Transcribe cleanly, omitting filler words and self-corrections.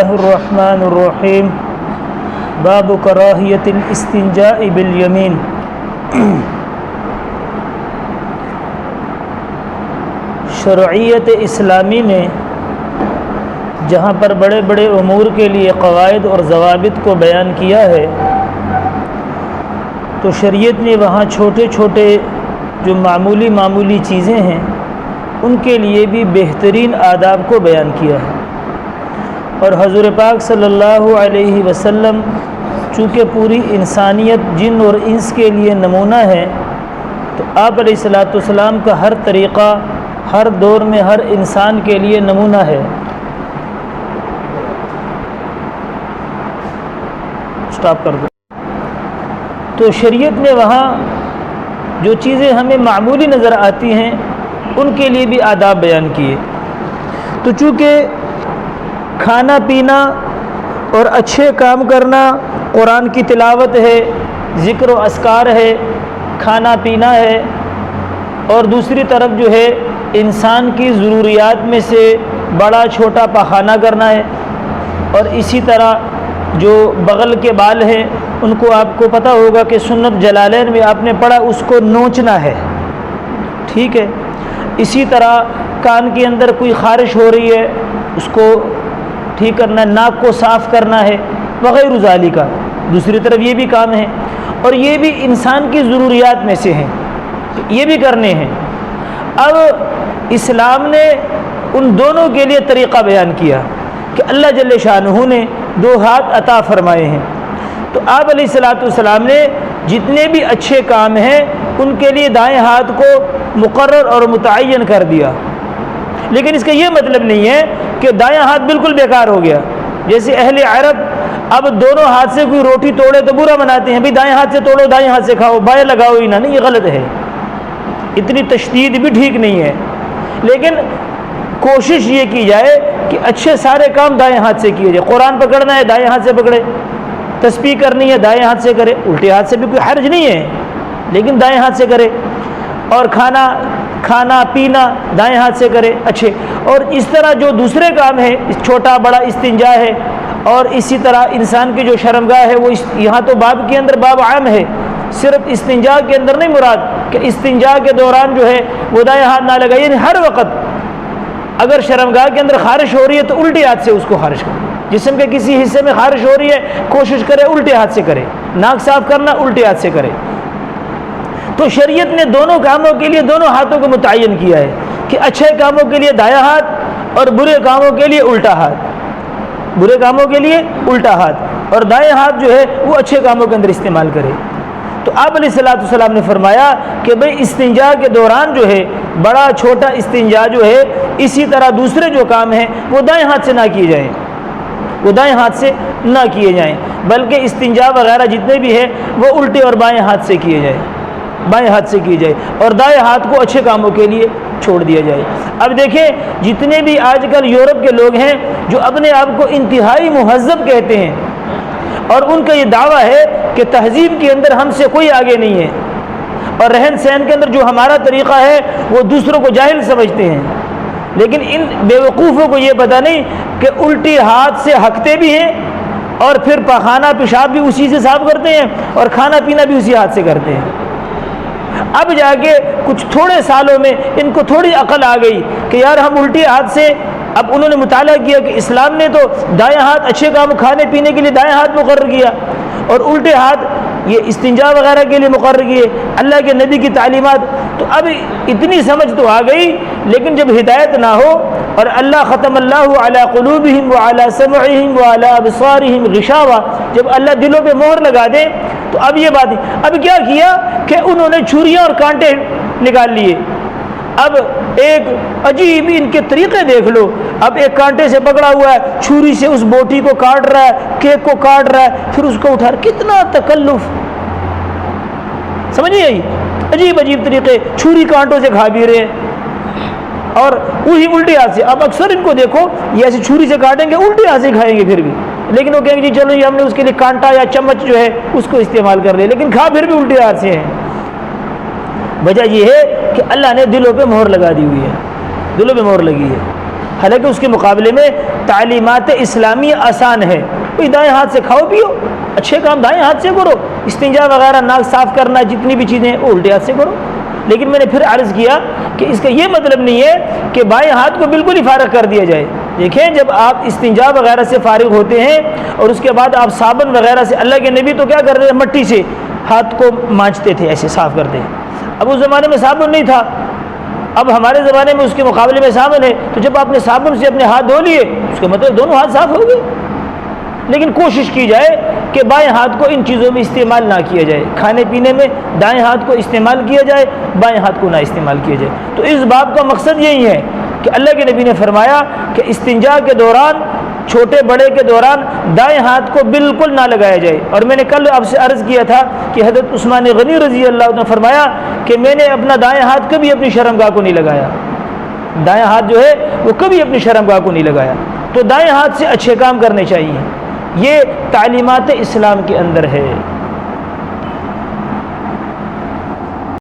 اللہ الرحمن الرحیم باب کراہیت الاستنجاء بالیمین۔ شرعیت اسلامی میں جہاں پر بڑے بڑے امور کے لیے قواعد اور ضوابط کو بیان کیا ہے، تو شریعت نے وہاں چھوٹے چھوٹے جو معمولی چیزیں ہیں ان کے لیے بھی بہترین آداب کو بیان کیا ہے۔ اور حضور پاک صلی اللہ علیہ وسلم چونکہ پوری انسانیت جن اور انس کے لیے نمونہ ہے، تو آپ علیہ الصلوۃ والسلام کا ہر طریقہ ہر دور میں ہر انسان کے لیے نمونہ ہے۔ سٹاپ کر دو۔ تو شریعت نے وہاں جو چیزیں ہمیں معمولی نظر آتی ہیں ان کے لیے بھی آداب بیان کیے۔ تو چونکہ کھانا پینا اور اچھے کام کرنا قرآن کی تلاوت ہے، ذکر و اذکار ہے، کھانا پینا ہے، اور دوسری طرف جو ہے انسان کی ضروریات میں سے بڑا چھوٹا پخانہ کرنا ہے، اور اسی طرح جو بغل کے بال ہیں ان کو آپ کو پتہ ہوگا کہ سنت جلالین میں آپ نے پڑھا اس کو نوچنا ہے، ٹھیک ہے۔ اسی طرح کان کے اندر کوئی خارش ہو رہی ہے اس کو ٹھیک کرنا ہے، ناک کو صاف کرنا ہے وغیرہ ذالک کا دوسری طرف یہ بھی کام ہے، اور یہ بھی انسان کی ضروریات میں سے ہیں، یہ بھی کرنے ہیں۔ اب اسلام نے ان دونوں کے لیے طریقہ بیان کیا کہ اللہ جل شانہ نے دو ہاتھ عطا فرمائے ہیں، تو آپ علیہ الصلوۃ والسلام نے جتنے بھی اچھے کام ہیں ان کے لیے دائیں ہاتھ کو مقرر اور متعین کر دیا، لیکن اس کا یہ مطلب نہیں ہے کہ دائیں ہاتھ بالکل بیکار ہو گیا۔ جیسے اہل عرب اب دونوں ہاتھ سے کوئی روٹی توڑے تو برا مناتے ہیں، بھائی دائیں ہاتھ سے توڑو دائیں ہاتھ سے کھاؤ، بائیں لگاؤ ہی نہ، نہیں، یہ غلط ہے، اتنی تشدید بھی ٹھیک نہیں ہے۔ لیکن کوشش یہ کی جائے کہ اچھے سارے کام دائیں ہاتھ سے کیے جائے۔ قرآن پکڑنا ہے دائیں ہاتھ سے پکڑے، تسبیح کرنی ہے دائیں ہاتھ سے کرے، الٹے ہاتھ سے بھی کوئی حرج نہیں ہے لیکن دائیں ہاتھ سے کرے، اور کھانا پینا دائیں ہاتھ سے کرے اچھے۔ اور اس طرح جو دوسرے کام ہیں چھوٹا بڑا استنجا ہے، اور اسی طرح انسان کی جو شرمگاہ ہے وہ یہاں تو باب کے اندر باب عام ہے، صرف استنجا کے اندر نہیں مراد کہ استنجا کے دوران جو ہے وہ دائیں ہاتھ نہ لگائے، یعنی ہر وقت اگر شرمگاہ کے اندر خارش ہو رہی ہے تو الٹے ہاتھ سے اس کو خارش کرے، جسم کے کسی حصے میں خارش ہو رہی ہے کوشش کرے الٹے ہاتھ سے کرے، ناک صاف کرنا الٹے ہاتھ سے کرے۔ تو شریعت نے دونوں کاموں کے لیے دونوں ہاتھوں کو متعین کیا ہے کہ اچھے کاموں کے لیے دایاں ہاتھ اور برے کاموں کے لیے الٹا ہاتھ، برے کاموں کے لیے الٹا ہاتھ، اور دائیں ہاتھ جو ہے وہ اچھے کاموں کے اندر استعمال کرے۔ تو آپ علیہ الصلوۃ والسلام نے فرمایا کہ بھئی استنجا کے دوران جو ہے بڑا چھوٹا استنجا جو ہے اسی طرح دوسرے جو کام ہیں وہ دائیں ہاتھ سے نہ کیے جائیں، وہ دائیں ہاتھ سے نہ کیے جائیں، بلکہ استنجا وغیرہ جتنے بھی ہیں وہ الٹے اور بائیں ہاتھ سے کیے جائیں، بائیں ہاتھ سے کی جائے، اور دائیں ہاتھ کو اچھے کاموں کے لیے چھوڑ دیا جائے۔ اب دیکھیں جتنے بھی آج کل یورپ کے لوگ ہیں جو اپنے آپ کو انتہائی مہذب کہتے ہیں، اور ان کا یہ دعویٰ ہے کہ تہذیب کے اندر ہم سے کوئی آگے نہیں ہے، اور رہن سہن کے اندر جو ہمارا طریقہ ہے وہ دوسروں کو جاہل سمجھتے ہیں، لیکن ان بیوقوفوں کو یہ پتہ نہیں کہ الٹی ہاتھ سے ہکتے بھی ہیں، اور پھر پخانہ پیشاب بھی اسی سے صاف کرتے ہیں، اور کھانا پینا بھی اسی ہاتھ سے کرتے ہیں۔ اب جا کے کچھ تھوڑے سالوں میں ان کو تھوڑی عقل آ گئی کہ یار ہم الٹے ہاتھ سے، اب انہوں نے مطالعہ کیا کہ اسلام نے تو دائیں ہاتھ اچھے کام کھانے پینے کے لیے دائیں ہاتھ مقرر کیا، اور الٹے ہاتھ یہ استنجا وغیرہ کے لیے مقرر کیے، اللہ کے نبی کی تعلیمات۔ تو اب اتنی سمجھ تو آ گئی، لیکن جب ہدایت نہ ہو، اور اللہ ختم اللہ علی قلوبہم وعلی سمعہم وعلی ابصارہم غشاوہ، جب اللہ دلوں پہ مہر لگا دے تو اب یہ بات اب کیا کیا کہ انہوں نے چھریاں اور کانٹے نکال لیے۔ اب ایک عجیب ان کے طریقے دیکھ لو، اب ایک کانٹے سے پکڑا ہوا ہے، چھری سے اس بوٹی کو کاٹ رہا ہے، کیک کو کاٹ رہا ہے، پھر اس کو اٹھا رہا، کتنا تکلف، سمجھ نہیں آئی؟ عجیب عجیب طریقے، چھری کانٹوں سے کھا بھی رہے ہیں، اور وہی الٹے ہاتھ سے۔ اب اکثر ان کو دیکھو یہ ایسے چھری سے کاٹیں گے الٹے ہاتھ سے کھائیں گے، پھر بھی لیکن وہ کہیں گے جی چلو یہ ہم نے اس کے لیے کانٹا یا چمچ جو ہے اس کو استعمال کر لیا، لیکن کھا پھر بھی الٹے ہاتھ سے ہیں۔ وجہ یہ ہے کہ اللہ نے دلوں پہ مہر لگا دی ہوئی ہے، دلوں پہ مہر لگی ہے۔ حالانکہ اس کے مقابلے میں تعلیمات اسلامی آسان ہے. کوئی دائیں ہاتھ سے کھاؤ پیو، اچھے کام دائیں ہاتھ سے کرو، استنجا وغیرہ ناک صاف کرنا جتنی بھی چیزیں وہ الٹے ہاتھ سے کرو. لیکن میں نے پھر عرض کیا کہ اس کا یہ مطلب نہیں ہے کہ بائیں ہاتھ کو بالکل ہی فارغ کر دیا جائے. دیکھیں جب آپ استنجا وغیرہ سے فارغ ہوتے ہیں اور اس کے بعد آپ صابن وغیرہ سے، اللہ کے نبی تو کیا کرتے تھے، مٹی سے ہاتھ کو مانجتے تھے، ایسے صاف کرتے. اب اس زمانے میں صابن نہیں تھا، اب ہمارے زمانے میں اس کے مقابلے میں صابن ہے. تو جب آپ نے صابن سے اپنے ہاتھ دھو لیے اس کا مطلب دونوں ہاتھ صاف ہو گئے. لیکن کوشش کی جائے کہ بائیں ہاتھ کو ان چیزوں میں استعمال نہ کیا جائے. کھانے پینے میں دائیں ہاتھ کو استعمال کیا جائے، بائیں ہاتھ کو نہ استعمال کیا جائے. تو اس باب کا مقصد یہی ہے کہ اللہ کے نبی نے فرمایا کہ استنجا کے دوران، چھوٹے بڑے کے دوران دائیں ہاتھ کو بالکل نہ لگایا جائے. اور میں نے کل آپ سے عرض کیا تھا کہ حضرت عثمان غنی رضی اللہ عنہ نے فرمایا کہ میں نے اپنا دائیں ہاتھ کبھی اپنی شرمگاہ کو نہیں لگایا. دائیں ہاتھ جو ہے وہ کبھی اپنی شرمگاہ کو نہیں لگایا. تو دائیں ہاتھ سے اچھے کام کرنے چاہیے. یہ تعلیمات اسلام کے اندر ہے.